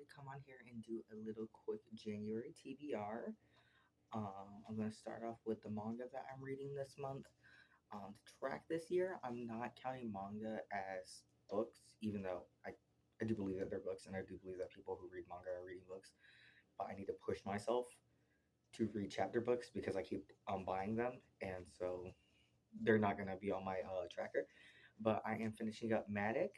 to come on here and do a little quick January TBR. I'm going to start off with the manga that I'm reading this month. To track this year, I'm not counting manga as books, even though I do believe that they're books, and I do believe that people who read manga are reading books. But I need to push myself to read chapter books because I keep buying them, and so they're not going to be on my tracker. But I am finishing up Matic.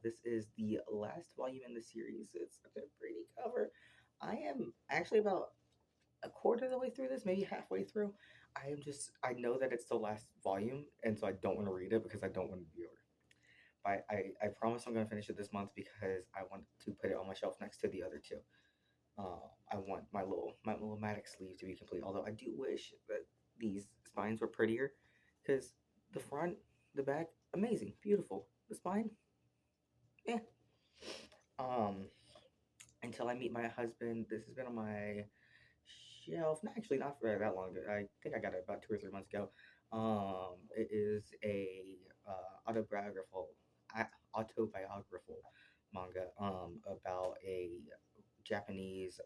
This is the last volume in the series. It's such a pretty cover. I am actually about a quarter of the way through this, maybe halfway through. I know that it's the last volume, and so I don't want to read it because I don't want to be over. But I promise I'm going to finish it this month because I want to put it on my shelf next to the other two. I want my little Matic sleeve to be complete. Although I do wish that these spines were prettier, because the front, the back, amazing, beautiful. The spine, eh. Um, until I meet my husband, this has been on my shelf. Not actually, not for that long. I think I got it about 2 or 3 months ago. It is a autobiographical, autobiographical manga about a Japanese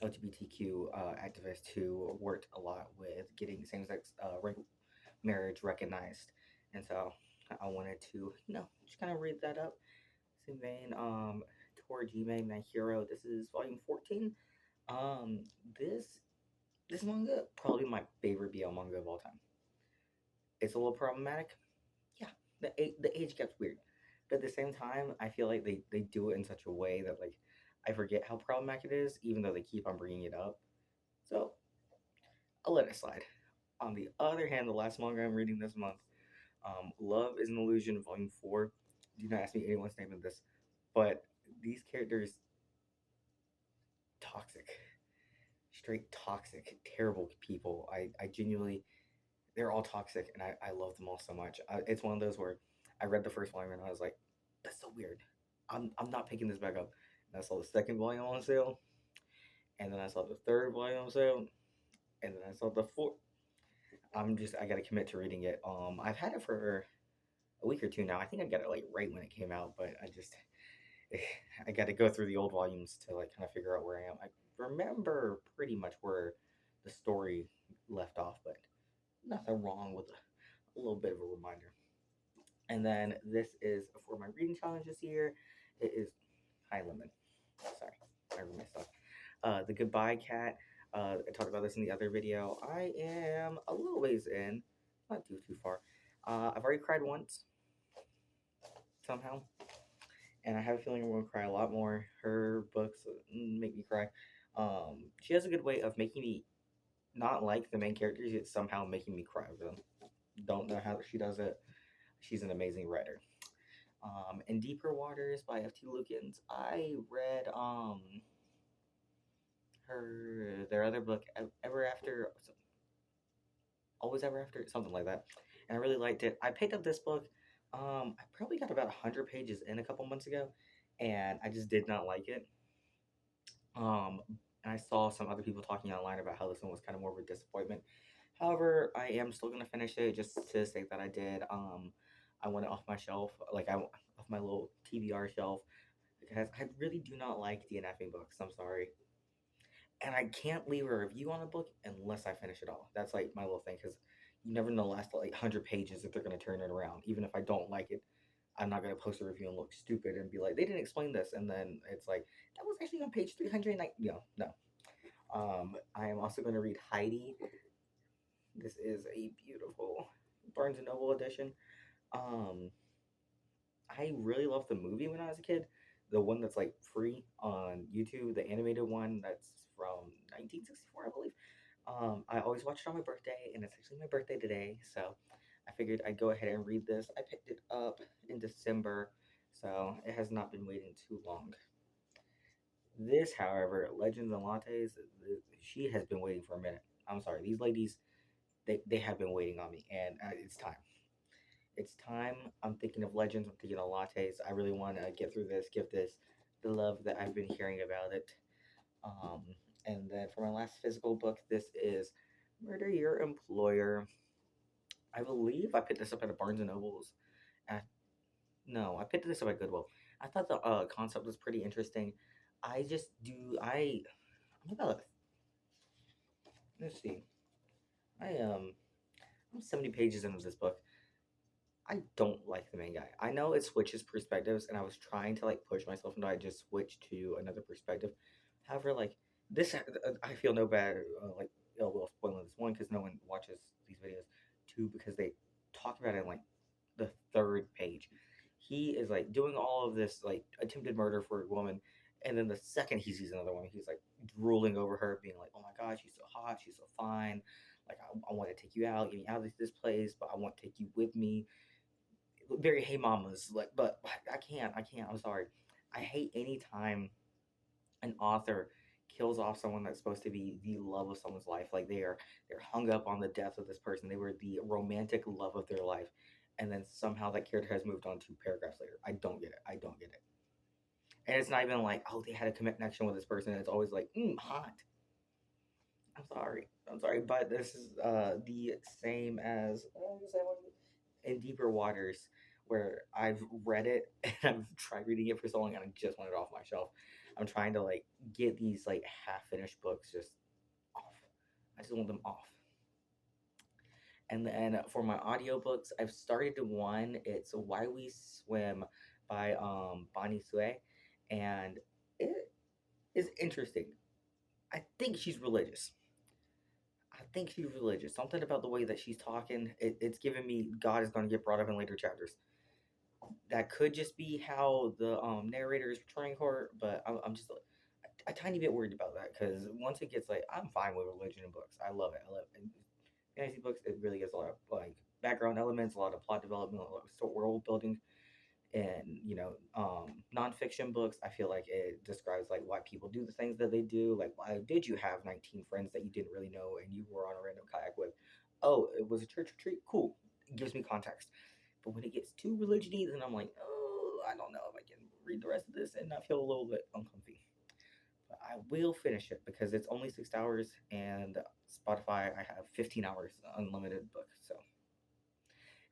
LGBTQ activist who worked a lot with getting same-sex marriage recognized, and so I wanted to just kind of read that up. Same vein, Torajime My Hero. This is volume 14. Um, this this manga probably my favorite BL manga of all time. It's a little problematic. Yeah, the age gets weird, but at the same time, I feel like they do it in such a way that like I forget how problematic it is, even though they keep on bringing it up. So I'll let it slide. On the other hand, the last manga I'm reading this month, Love is an Illusion, Volume 4. Do not ask me anyone's name in this, but these characters, toxic, straight toxic, terrible people. I genuinely, they're all toxic, and I love them all so much. It's one of those where I read the first volume and I was like, that's so weird. I'm not picking this back up. And I saw the second volume on sale, and then I saw the third volume on sale, and then I saw the fourth. I gotta commit to reading it. I've had it for a week or two now. I think I got it like right when it came out, but I got to go through the old volumes to like kind of figure out where I am. I remember pretty much where the story left off, but nothing wrong with a little bit of a reminder. And then this is for my reading challenge this year. It is High Lemon. Sorry, I read my stuff. The Goodbye Cat. I talked about this in the other video. I am a little ways in, not too far. I've already cried once somehow, and I have a feeling I'm gonna cry a lot more. Her books make me cry. She has a good way of making me not like the main characters, yet somehow making me cry over them. Don't know how she does it. She's an amazing writer. In Deeper Waters by F.T. Lukens, I read their other book, Ever After, Always Ever After, something like that, and I really liked it. I picked up this book. I probably got about 100 pages in a couple months ago, and I just did not like it. Um, and I saw some other people talking online about how this one was kind of more of a disappointment. However, I am still gonna finish it just to say that I did. I want it off my shelf, off my little TBR shelf, because I really do not like DNFing books. I'm sorry, and I can't leave a review on a book unless I finish it all. That's like my little thing, because you never know the last like 100 pages if they're gonna turn it around. Even if I don't like it, I'm not gonna post a review and look stupid and be like, they didn't explain this, and then it's like that was actually on page 300. No. I am also going to read Heidi. This is a beautiful Barnes and Noble edition. Um, I really loved the movie when I was a kid. The one that's like free on YouTube, the animated one that's from 1964, I believe. I always watch it on my birthday, and it's actually my birthday today, so I figured I'd go ahead and read this. I picked it up in December, so it has not been waiting too long. This, however, Legends and Lattes, she has been waiting for a minute. I'm sorry, these ladies, they have been waiting on me, and it's time. It's time. I'm thinking of Legends. I'm thinking of Lattes. I really want to get through this, give this the love that I've been hearing about it. Um, and then for my last physical book, this is Murder Your Employer. I believe I picked this up at a Barnes and Nobles. Uh, no, I picked this up at Goodwill. I thought the concept was pretty interesting. I just do I'm about let's see. I I'm 70 pages into this book. I don't like the main guy. I know it switches perspectives, and I was trying to like push myself into I just switch to another perspective. However, like this, I feel no bad like ill will spoiling this one because no one watches these videos. Two, because they talk about it in like the third page. He is like doing all of this like attempted murder for a woman, and then the second he sees another woman, he's like drooling over her, being like, "Oh my God, she's so hot, she's so fine. Like I want to take you out, get me out of this place, but I want to take you with me." Very hey mamas, like, but I can't. I'm sorry. I hate any time an author kills off someone that's supposed to be the love of someone's life. Like they're hung up on the death of this person. They were the romantic love of their life, and then somehow that character has moved on 2 paragraphs later. I don't get it. I don't get it. And it's not even like, oh, they had a connection with this person. It's always like, hot. I'm sorry. I'm sorry, but this is the same as in Deeper Waters, where I've read it and I've tried reading it for so long and I just want it off my shelf. I'm trying to like get these like half finished books just off. I just want them off. And then for my audiobooks, I've started one. It's Why We Swim by Bonnie Sue, and it is interesting. I think she's religious. I think she's religious. Something about the way that she's talking, it's giving me God is going to get brought up in later chapters. That could just be how the narrator is portraying her, but I'm just a tiny bit worried about that because once it gets like, I'm fine with religion in books. I love it. I love it. And fantasy books, it really gets a lot of like background elements, a lot of plot development, a lot of world building. And nonfiction books, I feel like it describes like why people do the things that they do. Like, why did you have 19 friends that you didn't really know and you were on a random kayak with? Oh, it was a church retreat. Cool. It gives me context. But when it gets too religiony, then I'm like, oh, I don't know if I can read the rest of this and not feel a little bit uncomfy. But I will finish it because it's only 6 hours, and Spotify, I have 15 hours unlimited book. So,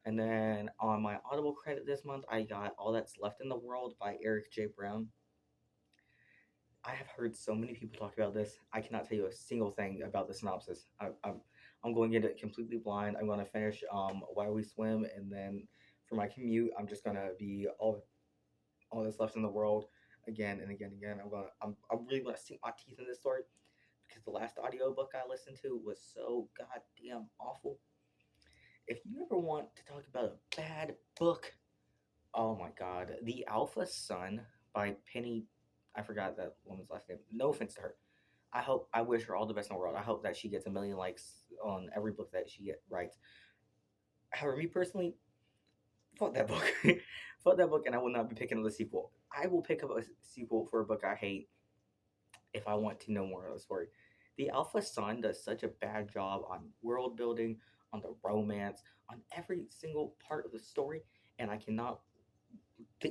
and then on my Audible credit this month, I got All That's Left in the World by Eric J. Brown. I have heard so many people talk about this. I cannot tell you a single thing about the synopsis. I'm going into it completely blind. I'm going to finish Why We Swim, and then for my commute, I'm just going to be all that's left in the world again and again and again. I'm really going to sink my teeth in this story because the last audiobook I listened to was so goddamn awful. If you ever want to talk about a bad book, oh my god, The Alpha Son by Penny. I forgot that woman's last name. No offense to her. I wish her all the best in the world. I hope that she gets a million likes on every book that she writes. However, me personally, fuck that book. Fuck that book, and I will not be picking up the sequel. I will pick up a sequel for a book I hate if I want to know more of the story. The Alpha Son does such a bad job on world building, on the romance, on every single part of the story, and I cannot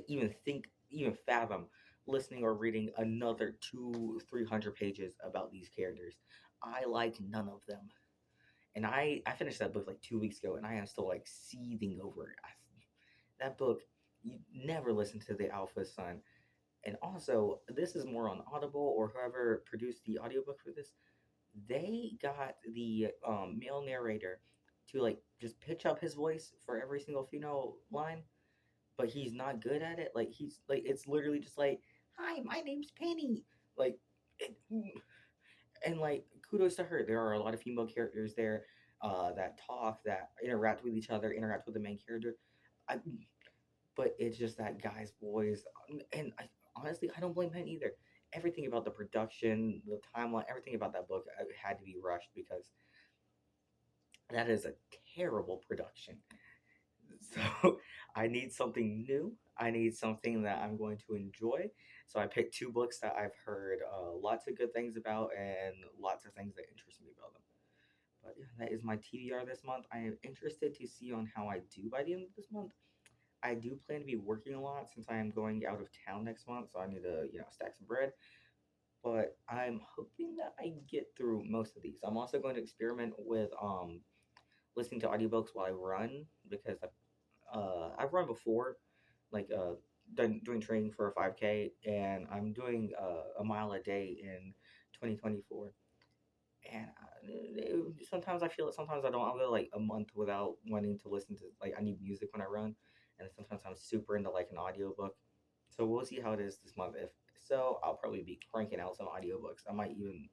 even think, even fathom listening or reading another 300 pages about these characters. I like none of them. And I finished that book like 2 weeks ago, and I am still like seething over it. That book, you never listen to the Alpha Son. And also, this is more on Audible or whoever produced the audiobook for this. They got the male narrator to like just pitch up his voice for every single female line, but he's not good at it. Like he's like it's literally just like, "Hi, my name's Penny." Like, it, and like kudos to her. There are a lot of female characters there that talk, that interact with each other, interact with the main character. I, but it's just that guy's voice, and honestly, I don't blame him either. Everything about the production, the timeline, everything about that book had to be rushed because that is a terrible production. So I need something new. I need something that I'm going to enjoy. So I picked 2 books that I've heard lots of good things about and lots of things that interest me about them. But yeah, that is my TBR this month. I am interested to see on how I do by the end of this month. I do plan to be working a lot since I am going out of town next month, so I need to, stack some bread. But I'm hoping that I get through most of these. I'm also going to experiment with listening to audiobooks while I run because I've run before, like doing training for a 5K, and I'm doing a mile a day in 2024. And sometimes I feel it, sometimes I don't. I'll go like a month without wanting to listen to, like, I need music when I run, and sometimes I'm super into like an audiobook. So we'll see how it is this month. If so, I'll probably be cranking out some audiobooks. I might even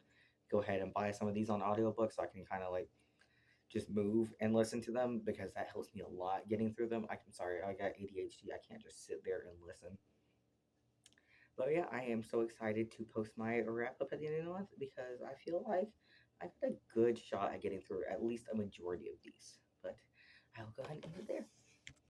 go ahead and buy some of these on audiobooks so I can kind of like just move and listen to them, because that helps me a lot getting through them. I'm sorry, I got ADHD. I can't just sit there and listen. But yeah, I am so excited to post my wrap up at the end of the month, because I feel like I got a good shot at getting through at least a majority of these. But I'll go ahead and end it there.